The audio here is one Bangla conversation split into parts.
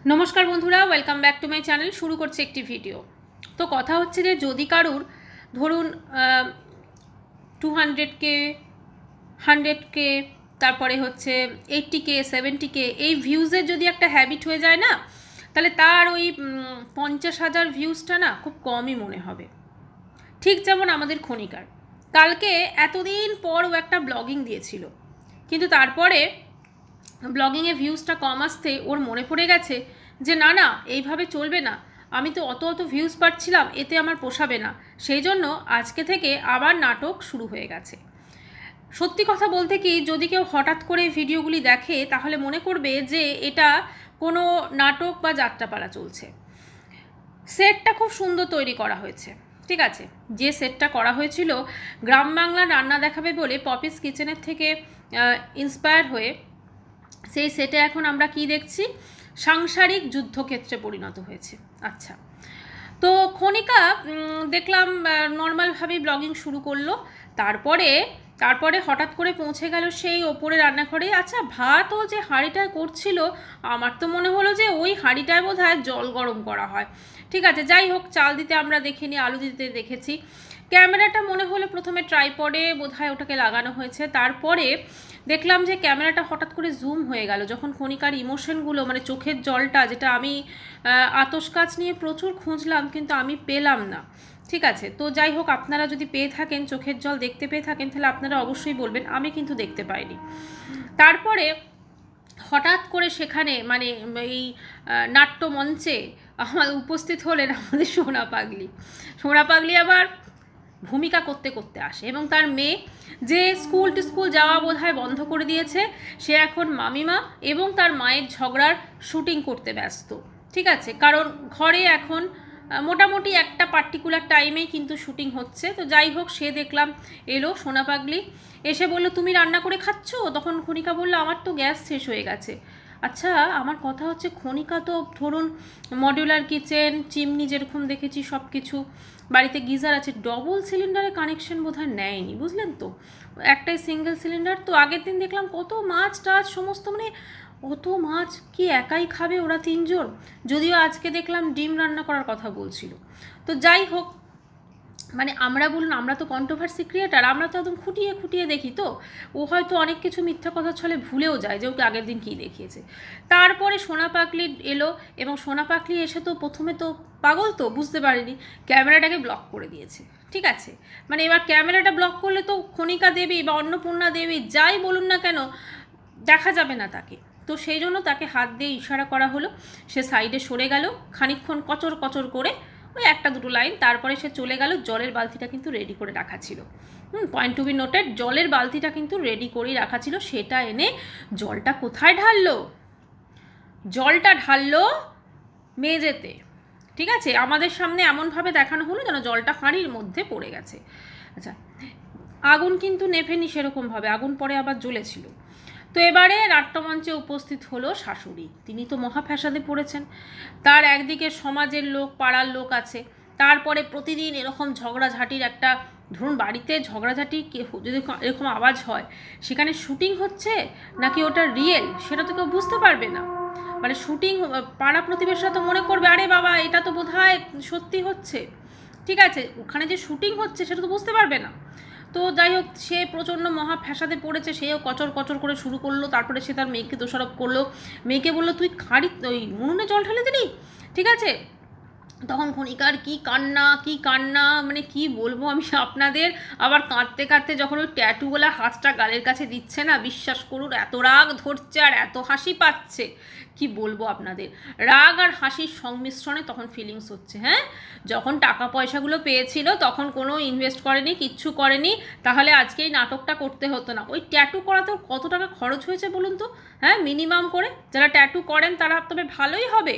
নমস্কার বন্ধুরা, welcome back to my channel. শুরু করছে একটি ভিডিও। তো কথা হচ্ছে যে যদি কারুর ধরুন 200K 100K তারপরে হচ্ছে 80K 70K এই ভিউজের যদি একটা হ্যাবিট হয়ে যায় না, তাহলে তার ওই 50,000 ভিউজটা না খুব কমই মনে হবে। ঠিক যেমন আমাদের খনিকার কালকে এতদিন পর ও একটা ব্লগিং দিয়েছিল, কিন্তু তারপরে ব্লগিংয়ে ভিউজটা কম আসতে ওর মনে পড়ে গেছে যে না না এইভাবে চলবে না, আমি তো অত ভিউজ পাচ্ছিলাম, এতে আমার পোষাবে না। সেই জন্য আজকে থেকে আবার নাটক শুরু হয়ে গেছে। সত্যি কথা বলতে কি, যদি কেউ হঠাৎ করে ভিডিওগুলি দেখে তাহলে মনে করবে যে এটা কোনো নাটক বা যাত্রাপালা চলছে। সেটটা খুব সুন্দর তৈরি করা হয়েছে, ঠিক আছে। যে সেটটা করা হয়েছিল গ্রাম বাংলার রান্না দেখাবে বলে পপিস কিচেনের থেকে ইন্সপায়ার হয়ে, সেই সেটে এখন আমরা কি দেখছি, সাংসারিক যুদ্ধক্ষেত্রে পরিণত হয়েছে। আচ্ছা, তো খনিকা দেখলাম নর্মালভাবেই ব্লগিং শুরু করলো। তারপরে হঠাৎ করে পৌঁছে গেল সেই ওপরে রান্নাঘরে। আচ্ছা, ভাতও যে হাঁড়িটায় করছিল, আমার তো মনে হলো যে ওই হাঁড়িটায় বোধহয় জল গরম করা হয়। ঠিক আছে, যাই হোক, চাল দিতে আমরা দেখিনি, আলু দিতে দেখেছি। ক্যামেরাটা মনে হলো প্রথমে ট্রাইপডে বোধহয় ওটাকে লাগানো হয়েছে। তারপরে দেখলাম যে ক্যামেরাটা হঠাৎ করে জুম হয়ে গেল যখন খনিকার ইমোশনগুলো, মানে চোখের জলটা, যেটা আমি আতশ কাচ নিয়ে প্রচুর খুঁজলাম কিন্তু আমি পেলাম না। ঠিক আছে, তো যাই হোক, আপনারা যদি পেয়ে থাকেন, চোখের জল দেখতে পেয়ে থাকেন, তাহলে আপনারা অবশ্যই বলবেন, আমি কিন্তু দেখতে পাইনি। তারপরে হঠাৎ করে সেখানে মানে এই নাট্যমঞ্চে আমার উপস্থিত হলেন আমাদের সোনা পাগলি আবার ভূমিকা করতে করতে আসে, এবং তার মেয়ে, যে স্কুল যাওয়া বোধহয় বন্ধ করে দিয়েছে, সে এখন মামিমা এবং তার মায়ের ঝগড়ার শুটিং করতে ব্যস্ত। ঠিক আছে, কারণ ঘরে এখন মোটামুটি একটা পার্টিকুলার টাইমেই কিন্তু শুটিং হচ্ছে। তো যাই হোক, সে দেখলাম এলো সোনা পাগলি, এসে বলল তুমি রান্না করে খাচ্ছ? তখন খনিকা বলল আমার তো গ্যাস শেষ হয়ে গেছে। আচ্ছা, আমার কথা হচ্ছে খনিকা তো ধরুন মডিউলার কিচেন, চিমনি যেরকম দেখেছি সব কিছু, বাড়িতে গিজার আছে, ডবল সিলিন্ডারে কানেকশন বোধহয় নেয়নি, বুঝলেন তো, একটাই সিঙ্গেল সিলিন্ডার। তো আগের দিন দেখলাম কত মাছ টাছ সমস্ত, মানে অত মাছ কি একাই খাবে ওরা তিনজন? যদিও আজকে দেখলাম ডিম রান্না করার কথা বলছিল। তো যাই হোক, মানে আমরা বলুন, আমরা তো কন্ট্রোভার্সি ক্রিয়েটার, আমরা তো একদম খুঁটিয়ে খুঁটিয়ে দেখি। তো ও হয়তো অনেক কিছু মিথ্যা কথা ছলে ভুলেও যায় যে ওকে আগের দিন কী দেখিয়েছে। তারপরে সোনা পাগলি এলো, এবং সোনা পাগলি এসে তো প্রথমে তো পাগল, তো বুঝতে পারেনি, ক্যামেরাটাকে ব্লক করে দিয়েছে। ঠিক আছে, মানে এবার ক্যামেরাটা ব্লক করলে তো খনিকা দেবী বা অন্নপূর্ণা দেবী যাই বলুন না কেন, দেখা যাবে না তাকে। তো সেই জন্য তাকে হাত দিয়ে ইশারা করা হলো, সে সাইডে সরে গেল খানিকক্ষণ কচর কচর করে, ওই একটা দুটো লাইন, তারপরে সে চলে গেল। জলের বালতিটা কিন্তু রেডি করে রাখা ছিল, পয়েন্ট টু বি নোটেড, জলের বালতিটা কিন্তু রেডি করেই রাখা ছিল। সেটা এনে জলটা কোথায় ঢাললো? জলটা ঢাললো মেঝেতে। ঠিক আছে, আমাদের সামনে এমনভাবে দেখানো হলো যেন জলটা হাঁড়ির মধ্যে পড়ে গেছে। আচ্ছা, আগুন কিন্তু নেভেনি সেরকমভাবে, আগুন পরে আবার জ্বলেছিল। তো এবারে নাট্যমঞ্চে উপস্থিত হলো শাশুড়ি, তিনি তো মহা ফ্যাসাদে পড়েছেন। তার একদিকে সমাজের লোক, পাড়ার লোক আছে, তারপরে প্রতিদিন এরকম ঝগড়াঝাটির একটা, ধরুন বাড়িতে ঝগড়াঝাটি যদি এরকম আওয়াজ হয়, সেখানে শুটিং হচ্ছে নাকি ওটা রিয়েল সেটা তো কেউ বুঝতে পারবে না। মানে শুটিং, পাড়া প্রতিবেশীরা তো মনে করবে আরে বাবা এটা তো বোধহয় সত্যি হচ্ছে। ঠিক আছে, ওখানে যে শুটিং হচ্ছে সেটা তো বুঝতে পারবে না। তো যাই হোক, সে প্রচণ্ড মহা ফ্যাসাদে পড়েছে, সেও কচর কচর করে শুরু করলো। তারপরে সে তার মেয়েকে দোষারোপ করলো, মেয়েকে বললো তুই ওই উনুনে জল ঢেলে দিলি। ঠিক আছে, তখন খনিকার কি কান্না, মানে কি বলবো আমি আপনাদের। আবার কাঁদতে কাঁদতে যখন ওই ট্যাটুওয়ালা হাতটা গালের কাছে দিচ্ছে না, বিশ্বাস করুন এত রাগ ধরছে আর এত হাসি পাচ্ছে, কি বলবো আপনাদের। রাগ আর হাসির সংমিশ্রণে তখন ফিলিংস হচ্ছে। হ্যাঁ, যখন টাকা পয়সাগুলো পেয়েছিল তখন কোনো ইনভেস্ট করেনি, কিচ্ছু করেনি, তাহলে আজকে এই নাটকটা করতে হতো না। ওই ট্যাটু করাতেও কত টাকা খরচ হয়েছে বলুন তো? হ্যাঁ, মিনিমাম করে যারা ট্যাটু করেন তারা তবে ভালোই হবে।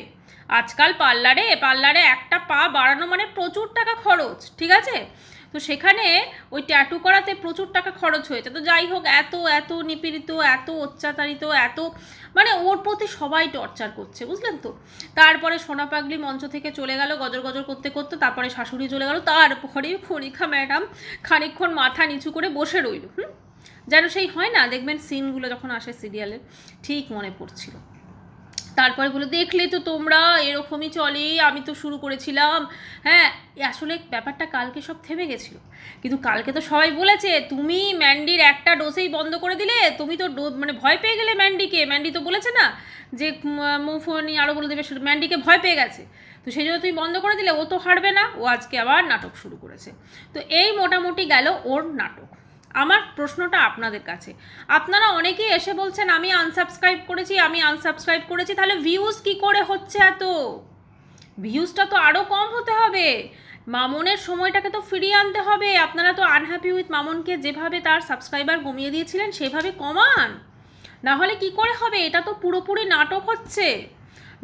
আজকাল পার্লারে একটা পা বাড়ানো মানে প্রচুর টাকা খরচ। ঠিক আছে, তো সেখানে ওই ট্যাটু করাতে প্রচুর টাকা খরচ হয়েছে। তো যাই হোক, এত নিপীড়িত, এত অত্যাচারিত, এত মানে ওর প্রতি সবাই টর্চার করছে, বুঝলেন তো। তারপরে সোনা পাগলি মঞ্চ থেকে চলে গেল গজর গজর করতে করতে, তারপরে শাশুড়ি চলে গেল, তারপরে খনিকা ম্যাডাম খানিকক্ষণ মাথা নিচু করে বসে রইল। যেন সেই হয় না, দেখবেন সিনগুলো যখন আসে সিরিয়ালের, ঠিক মনে পড়ছিল। তারপরে বলে দেখলে তো তোমরা এরকমই চলে, আমি তো শুরু করেছিলাম। হ্যাঁ, আসলে ব্যাপারটা কালকে সব থেমে গেছিলো, কিন্তু কালকে তো সবাই বলেছে তুমি ম্যান্ডির একটা ডোজেই বন্ধ করে দিলে, তুমি তো মানে ভয় পেয়ে গেলে ম্যান্ডিকে। ম্যান্ডি তো বলেছে না যে মৌফনি আরও বলে দেবে, ম্যান্ডিকে ভয় পেয়ে গেছে, তো সেই জন্য তুমি বন্ধ করে দিলে, ও তো হারবে না, ও আজকে আবার নাটক শুরু করেছে। তো এই মোটামুটি গেল ওর নাটক। আমার প্রশ্নটা আপনাদের কাছে, আপনারা অনেকেই এসে বলছেন আমি আনসাবস্ক্রাইব করেছি, তাহলে ভিউজ কি করে হচ্ছে এত? ভিউজটা তো আরও কম হতে হবে, মামনের সময়টাকে তো ফিরিয়ে আনতে হবে। আপনারা তো আনহ্যাপি উইথ মামনকে যেভাবে তার সাবস্ক্রাইবার কমিয়ে দিয়েছিলেন সেভাবে কমান, না হলে কি করে হবে? এটা তো পুরোপুরি নাটক হচ্ছে,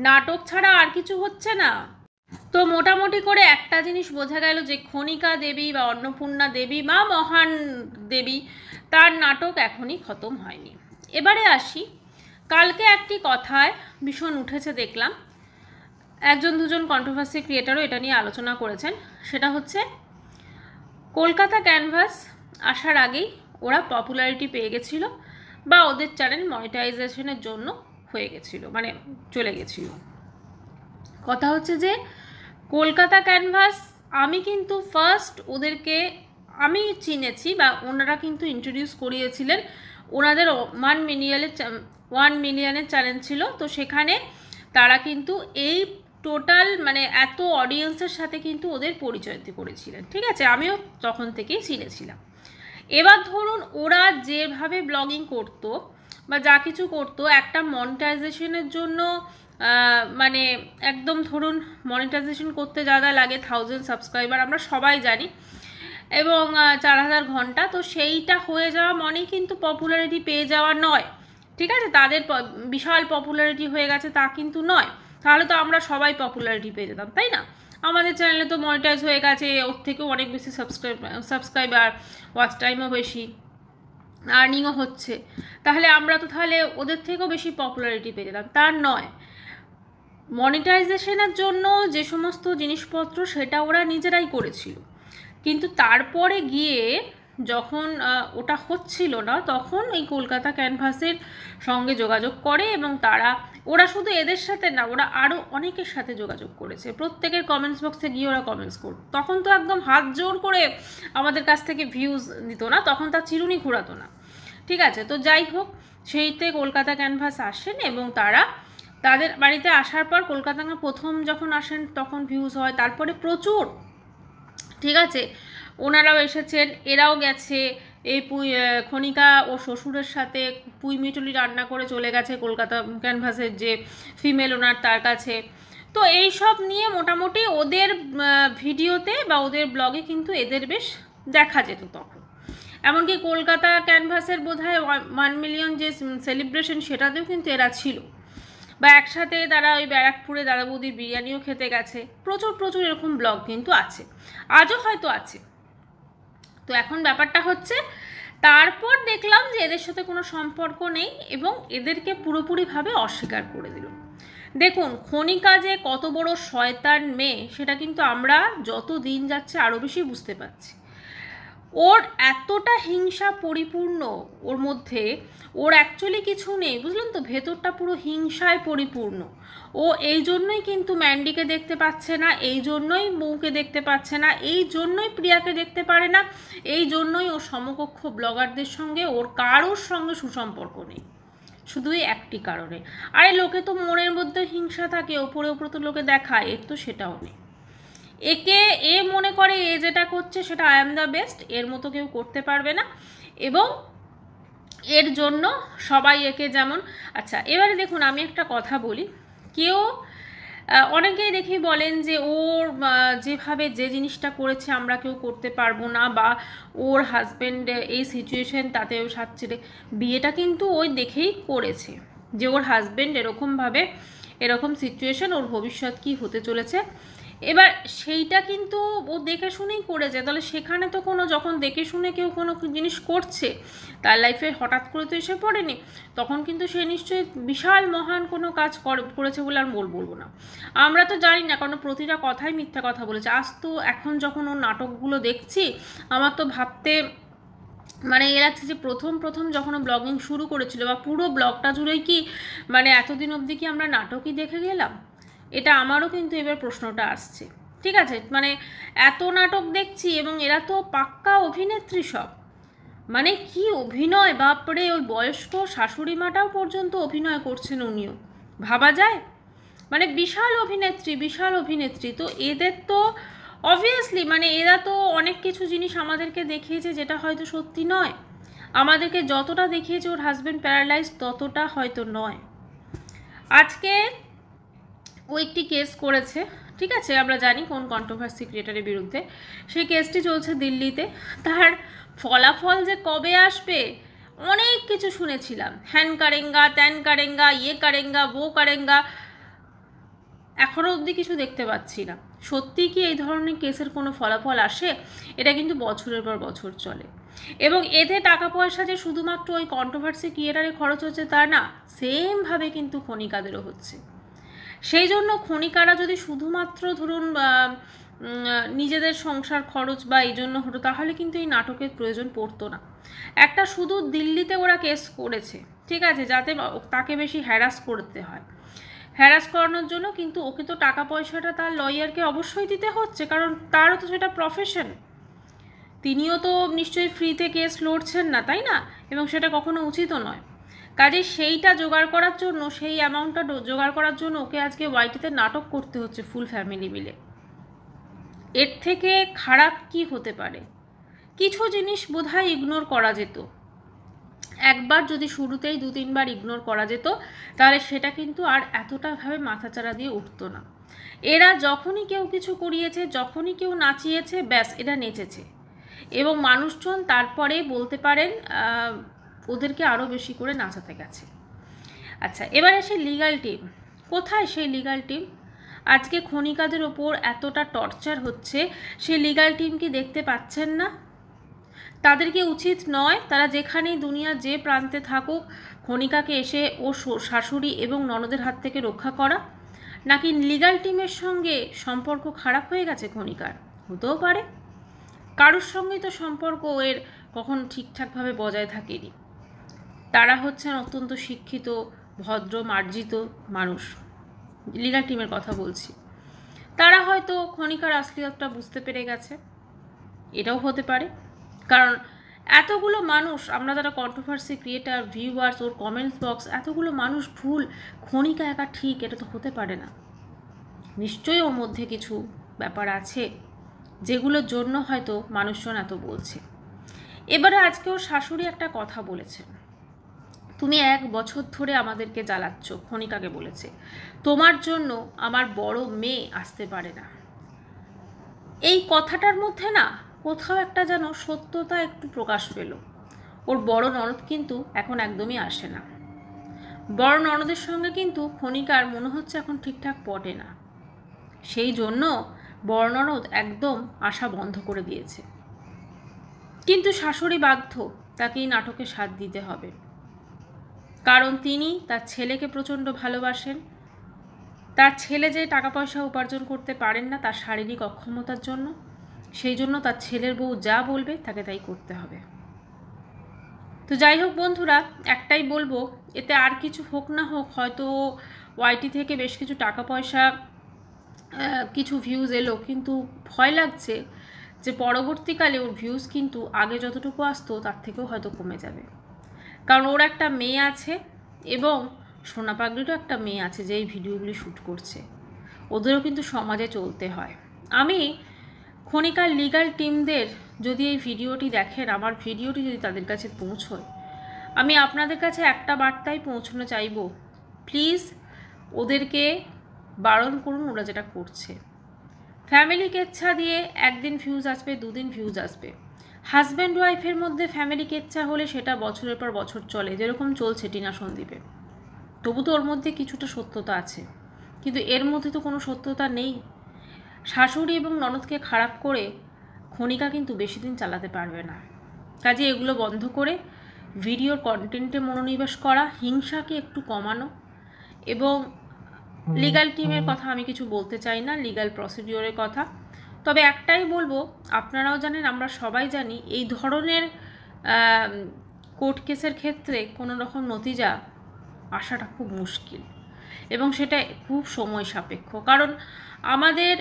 নাটক ছাড়া আর কিছু হচ্ছে না। তো মোটামুটি করে একটা জিনিস বোঝা গেল যে খনিকা দেবী বা অন্নপূর্ণা দেবী বা মহান দেবী, তার নাটক এখনই খতম হয়নি। এবারে আসি, কালকে একটি কথায় ভীষণ উঠেছে দেখলাম, একজন দুজন কন্ট্রোভার্সি ক্রিয়েটারও এটা নিয়ে আলোচনা করেছেন, সেটা হচ্ছে কলকাতা ক্যানভাস আসার আগেই ওরা পপুলারিটি পেয়ে গেছিল, বা ওদের চ্যানেল মনিটাইজেশনের জন্য হয়ে গেছিল, মানে চলে গেছিল। কথা হচ্ছে যে কলকাতা ক্যানভাস আমি কিন্তু ফার্স্ট ওদেরকে আমি চিনেছি, বা ওনারা কিন্তু ইন্ট্রোডিউস করিয়েছিলেন, ওনাদের 1 মিলিয়নের চ্যানেল ছিল, তো সেখানে তারা কিন্তু এই টোটাল মানে এত অডিয়েন্সের সাথে কিন্তু ওদের পরিচয় করেছিলেন, ঠিক আছে, আমিও তখন থেকেই চিনেছিলাম। এবার ধরুন ওরা যেভাবে ব্লগিং করতো বা যা কিছু করতো, একটা মনিটাইজেশনের জন্য মানে একদম ধরুন মনিটাইজেশন করতে যা যা লাগে 1000 সাবস্ক্রাইবার আমরা সবাই জানি, এবং 4000 ঘন্টা, তো সেইটা হয়ে যাওয়া মানেই কিন্তু পপুলারিটি পেয়ে যাওয়া নয়, ঠিক আছে, তাদের বিশাল পপুলারিটি হয়ে গেছে তা কিন্তু নয়, তাহলে তো আমরা সবাই পপুলারিটি পেয়ে যেতাম, তাই না? আমাদের চ্যানেলে তো মনিটাইজ হয়ে গেছে, ওর থেকেও অনেক বেশি সাবস্ক্রাইবার, ওয়াচ টাইমও বেশি, আর্নিংও হচ্ছে, তাহলে আমরা তো তাহলে ওদের থেকেও বেশি পপুলারিটি পেয়ে যেতাম, তার নয়। মনিটাইজেশনের জন্য যে সমস্ত জিনিসপত্র সেটা ওরা নিজেরাই করেছিল, কিন্তু তারপরে গিয়ে যখন ওটা হচ্ছিল না, তখন এই কলকাতা ক্যানভাসের সঙ্গে যোগাযোগ করে, এবং ওরা শুধু এদের সাথে না, ওরা আরও অনেকের সাথে যোগাযোগ করেছে, প্রত্যেকের কমেন্টস বক্সে গিয়ে ওরা কমেন্টস করত। তখন তো একদম হাত জোর করে আমাদের কাছ থেকে ভিউজ দিত না, তখন তার চিরুনি ঘোরাতো না, ঠিক আছে। তো যাই হোক, সেইতে কলকাতা ক্যানভাস আসেন, এবং তাদের বাড়িতে আসার পর কলকাতা প্রথম যখন আসেন তখন ভিউজ হয়, তারপরে প্রচুর, ঠিক আছে, ওনারাও এসেছেন, এরাও গেছে, এই খনিকা ও শ্বশুরের সাথে পুঁই মিটুলি রান্না করে চলে গেছে কলকাতা ক্যানভাসের যে ফিমেল ওনার তার কাছে। তো এই সব নিয়ে মোটামুটি ওদের ভিডিওতে বা ওদের ব্লগে কিন্তু এদের বেশ দেখা যেত তখন, এমনকি কলকাতা ক্যানভাসের বোধহয় 1 মিলিয়ন যে সেলিব্রেশন সেটাতেও কিন্তু এরা ছিল, বা একসাথে তারা ওই ব্যারাকপুরে দাদা বৌদির বিরিয়ানিও খেতে গেছে, প্রচুর প্রচুর এরকম ব্লগ কিন্তু আছে, আজও হয়তো আছে। তো এখন ব্যাপারটা হচ্ছে, তারপর দেখলাম যে এদের সাথে কোনো সম্পর্ক নেই, এবং এদেরকে পুরোপুরিভাবে অস্বীকার করে দিল। দেখুন খনিকা যে কত বড় শয়তান মেয়ে সেটা কিন্তু আমরা যত দিন যাচ্ছে আরও বেশি বুঝতে পারছি। ওর এতটা হিংসা পরিপূর্ণ ওর মধ্যে, ওর অ্যাকচুয়ালি কিছু নেই, বুঝলেন তো, ভেতরটা পুরো হিংসায় পরিপূর্ণ। ও এই জন্যই কিন্তু ম্যান্ডিকে দেখতে পাচ্ছে না, এই জন্যই বউকে দেখতে পাচ্ছে না, এই জন্যই প্রিয়াকে দেখতে পারে না, এই জন্যই ওর সমকক্ষ ব্লগারদের সঙ্গে ওর কারোর সঙ্গে সুসম্পর্ক নেই, শুধুই একটি কারণে। আরে লোকে তো মনের মধ্যে হিংসা থাকে, ওপরে ওপরে তো লোকে দেখায়, এর তো সেটাও নেই। এ মনে করে এ যেটা করছে সেটা আই এম দ্য বেস্ট, এর মতো কেউ করতে পারবে না, এবং এর জন্য সবাই একে যেমন। আচ্ছা এবারে দেখুন আমি একটা কথা বলি, অনেকেই দেখি বলেন যে ওর যেভাবে যে জিনিসটা করেছে আমরা কেউ করতে পারবো না, বা ওর হাজব্যান্ড এই সিচুয়েশন তাতেও সাথ ছেড়ে, বিয়েটা কিন্তু ওই দেখেই করেছে যে ওর হাজব্যান্ড এরকম সিচুয়েশন, ওর ভবিষ্যৎ কি হতে চলেছে, এবার সেইটা কিন্তু ও দেখে শুনেই করেছে। তাহলে সেখানে তো যখন দেখে শুনে কেউ কোনো জিনিস করছে তার লাইফে হঠাৎ করে তো এসে পড়েনি, তখন কিন্তু সে নিশ্চয়ই বিশাল মহান কোনো কাজ করেছে বলে আর বলবো না। আমরা তো জানি না, কারণ প্রতিটা কথাই মিথ্যা কথা বলেছে। আজ তো এখন যখন ওর নাটকগুলো দেখছি আমার তো ভাবতে মানে এ লাগছে যে প্রথম প্রথম যখন ব্লগিং শুরু করেছিল বা পুরো ব্লগটা জুড়েই কি মানে এতদিন অবধি কি আমরা নাটকই দেখে গেলাম? এটা আমারও কিন্তু এবার প্রশ্নটা আসছে। ঠিক আছে, মানে এত নাটক দেখছি এবং এরা তো পাক্কা অভিনেত্রী সব, মানে কি অভিনয়, বাপরে! ওই বয়স্ক শাশুড়ি মাটাও পর্যন্ত অভিনয় করছেন উনিও, ভাবা যায়? মানে বিশাল অভিনেত্রী, বিশাল অভিনেত্রী। তো এদের তো অবভিয়াসলি মানে এরা তো অনেক কিছু জিনিস আমাদেরকে দেখিয়েছে যেটা হয়তো সত্যি নয়। আমাদেরকে যতটা দেখিয়েছে ওর হাজব্যান্ড প্যারালাইজ ততটা হয়তো নয়। আজকে ও একটি কেস করেছে, ঠিক আছে, আমরা জানি কোন কন্ট্রোভার্সি ক্রিয়েটারের বিরুদ্ধে। সেই কেসটি চলছে দিল্লিতে। তার ফলাফল যে কবে আসবে অনেক কিছু শুনেছিলাম, হ্যান কারেঙ্গা, ত্যান কারেঙ্গা, ইয়ে কারেঙ্গা, বো কারেঙ্গা, এখনও অবধি কিছু দেখতে পাচ্ছি না। সত্যি কি এই ধরনের কেসের কোনো ফলাফল আসে? এটা কিন্তু বছরের পর বছর চলে, এবং এতে টাকা পয়সা যে শুধুমাত্র ওই কন্ট্রোভার্সি ক্রিয়েটারে খরচ হচ্ছে তা না, সেমভাবে কিন্তু খনিকাদেরও হচ্ছে। সেই জন্য খনিকারা যদি শুধুমাত্র ধরুন নিজেদের সংসার খরচ বা এই জন্য হতো, তাহলে কিন্তু এই নাটকের প্রয়োজন পড়তো না। একটা শুধু দিল্লিতে ওরা কেস করেছে, ঠিক আছে, যাতে তাকে বেশি হ্যারাস করতে হয়, হ্যারাস করানোর জন্য, কিন্তু ওকে তো টাকা পয়সাটা তার লয়ারকে অবশ্যই দিতে হচ্ছে, কারণ তারও তো সেটা প্রফেশন। তিনিও তো নিশ্চয়ই ফ্রিতে কেস লড়ছেন না, তাই না? এবং সেটা কখনো উচিতও নয়। কাজে সেইটা জোগাড় করার জন্য, সেই অ্যামাউন্টটা জোগাড় করার জন্য ওকে আজকে ওয়াইটিতে নাটক করতে হচ্ছে ফুল ফ্যামিলি মিলে। এর থেকে খারাপ কি হতে পারে? কিছু জিনিস বোধহয় ইগনোর করা যেত। একবার যদি শুরুতেই 2-3 বার ইগনোর করা যেত, তাহলে সেটা কিন্তু আর এতটাভাবে মাথাচাড়া দিয়ে উঠতো না। এরা যখনই কেউ কিছু করিয়েছে, যখনই কেউ নাচিয়েছে, ব্যাস এটা নেচেছে, এবং মানুষজন তারপরে বলতে পারেন ওদেরকে আরও বেশি করে নাচাতে গেছে। আচ্ছা, এবার এসে লিগ্যাল টিম। কোথায় সেই লিগ্যাল টিম? আজকে খনিকাদের ওপর এতটা টর্চার হচ্ছে, সেই লিগ্যাল টিম কি দেখতে পাচ্ছেন না? তাদেরকে উচিত নয় তারা যেখানেই দুনিয়ার যে প্রান্তে থাকুক খনিকাকে এসে ও শাশুড়ি এবং ননদের হাত থেকে রক্ষা করা? নাকি লিগ্যাল টিমের সঙ্গে সম্পর্ক খারাপ হয়ে গেছে খনিকার? হতেও পারে, কারোর সঙ্গেই তো সম্পর্ক এর কখন ঠিকঠাকভাবে বজায় থাকেনি। তারা হচ্ছেন অত্যন্ত শিক্ষিত, ভদ্র, মার্জিত মানুষ, লিগ্যাল টিমের কথা বলছি। তারা হয়তো খনিকার আসলিয়তটা বুঝতে পেরে গেছে, এটাও হতে পারে। কারণ এতগুলো মানুষ, আমরা যারা কন্ট্রোভার্সি ক্রিয়েটার, ভিউয়ার্স, ওর কমেন্টস বক্স, এতগুলো মানুষ ভুল, খনিকা একা ঠিক, এটা তো হতে পারে না। নিশ্চয়ই ওর মধ্যে কিছু ব্যাপার আছে যেগুলোর জন্য হয়তো মানুষজন এত বলছে। এবারে আজকে ওর শাশুড়ি একটা কথা বলেছে, তুমি 1 বছর ধরে আমাদেরকে জ্বালাচ্ছ, খনিকাকে বলেছে, তোমার জন্য আমার বড় মেয়ে আসতে পারে না। এই কথাটার মধ্যে না কোথাও একটা যেন সত্যতা একটু প্রকাশ পেল। ওর বড় ননদ কিন্তু এখন একদমই আসে না। বড় ননদের সঙ্গে কিন্তু খনিকার মনে হচ্ছে এখন ঠিকঠাক পটে না, সেই জন্য বড় ননদ একদম আসা বন্ধ করে দিয়েছে। কিন্তু শাশুড়ি বাধ্য, তাকে এই নাটকে সাথ দিতে হবে, কারণ তিনি তার ছেলেকে প্রচণ্ড ভালোবাসেন। তার ছেলে যে টাকা পয়সা উপার্জন করতে পারেন না তার শারীরিক অক্ষমতার জন্য, সেই জন্য তার ছেলের বউ যা বলবে তাকে তাই করতে হবে। তো যাই হোক বন্ধুরা, একটাই বলবো, এতে আর কিছু হোক না হোক, হয়তো ওয়াইটি থেকে বেশ কিছু টাকা পয়সা, কিছু ভিউজ এলো, কিন্তু ভয় লাগছে যে পরবর্তীকালে ওর ভিউজ কিন্তু আগে যতটুকু আসতো তার থেকেও হয়তো কমে যাবে। কারণ ওর একটা মেয়ে আছে, এবং সোনা পাগড়িরও একটা মেয়ে আছে যে এই ভিডিওগুলি শ্যুট করছে, ওদেরও কিন্তু সমাজে চলতে হয়। আমি খনিকার লিগ্যাল টিমদের যদি এই ভিডিওটি দেখেন, আমার ভিডিওটি যদি তাদের কাছে পৌঁছয়, আমি আপনাদের কাছে একটা বার্তাই পৌঁছানো চাইব, প্লিজ ওদেরকে বারণ করুন ওরা যেটা করছে। ফ্যামিলি কেচ্ছা দিয়ে একদিন ভিউজ আসবে, 2 দিন ভিউজ আসবে। হাজব্যান্ড ওয়াইফের মধ্যে ফ্যামিলি কেচ্ছা হলে সেটা বছরের পর বছর চলে, যেরকম চলছে টিনা সন্দীপে। তবু তো ওর মধ্যে কিছুটা সত্যতা আছে, কিন্তু এর মধ্যে তো কোনো সত্যতা নেই। শাশুড়ি এবং ননদকে খারাপ করে খনিকা কিন্তু বেশি দিন চালাতে পারবে না। কাজে এগুলো বন্ধ করে ভিডিওর কন্টেন্টে মনোনিবেশ করা, হিংসাকে একটু কমানো, এবং লিগ্যাল টিমের কথা আমি কিছু বলতে চাই না, লিগ্যাল প্রসিডিওরের কথা। তবে একটাই বলবো, আপনারাও জানেন, আমরা সবাই জানি, এই ধরনের কোর্ট কেসের ক্ষেত্রে কোনো রকম নতিজা আসাটা খুব মুশকিল, এবং সেটা খুব সময় সাপেক্ষ। কারণ আমাদের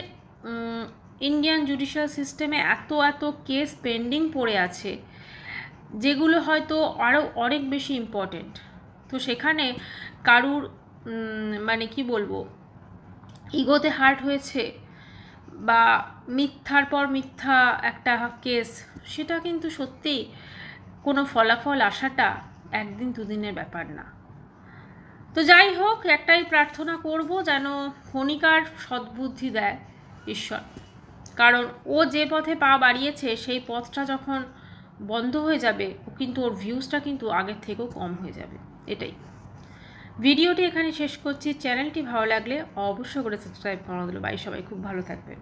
ইন্ডিয়ান জুডিশিয়াল সিস্টেমে এত কেস পেন্ডিং পড়ে আছে যেগুলো হয়তো আরও অনেক বেশি ইম্পর্টেন্ট। তো সেখানে কারুর মানে কি বলবো, ইগোতে হার্ট হয়েছে বা মিথ্যার পর মিথ্যা একটা কেস, সেটা কিন্তু সত্যিই কোনো ফলাফল আসাটা একদিন দুদিনের ব্যাপার না। তো যাই হোক, একটাই প্রার্থনা করব যেন খনিকার সদ্বুদ্ধি দেয় ঈশ্বর, কারণ ও যে পথে পা বাড়িয়েছে সেই পথটা যখন বন্ধ হয়ে যাবে, ও কিন্তু ওর ভিউজটা কিন্তু আগের থেকেও কম হয়ে যাবে। এটাই ভিডিওটি এখানে শেষ করছি। চ্যানেলটি ভালো লাগলে অবশ্যই করে সাবস্ক্রাইব করে দিল। বাই, সবাই খুব ভালো থাকবে।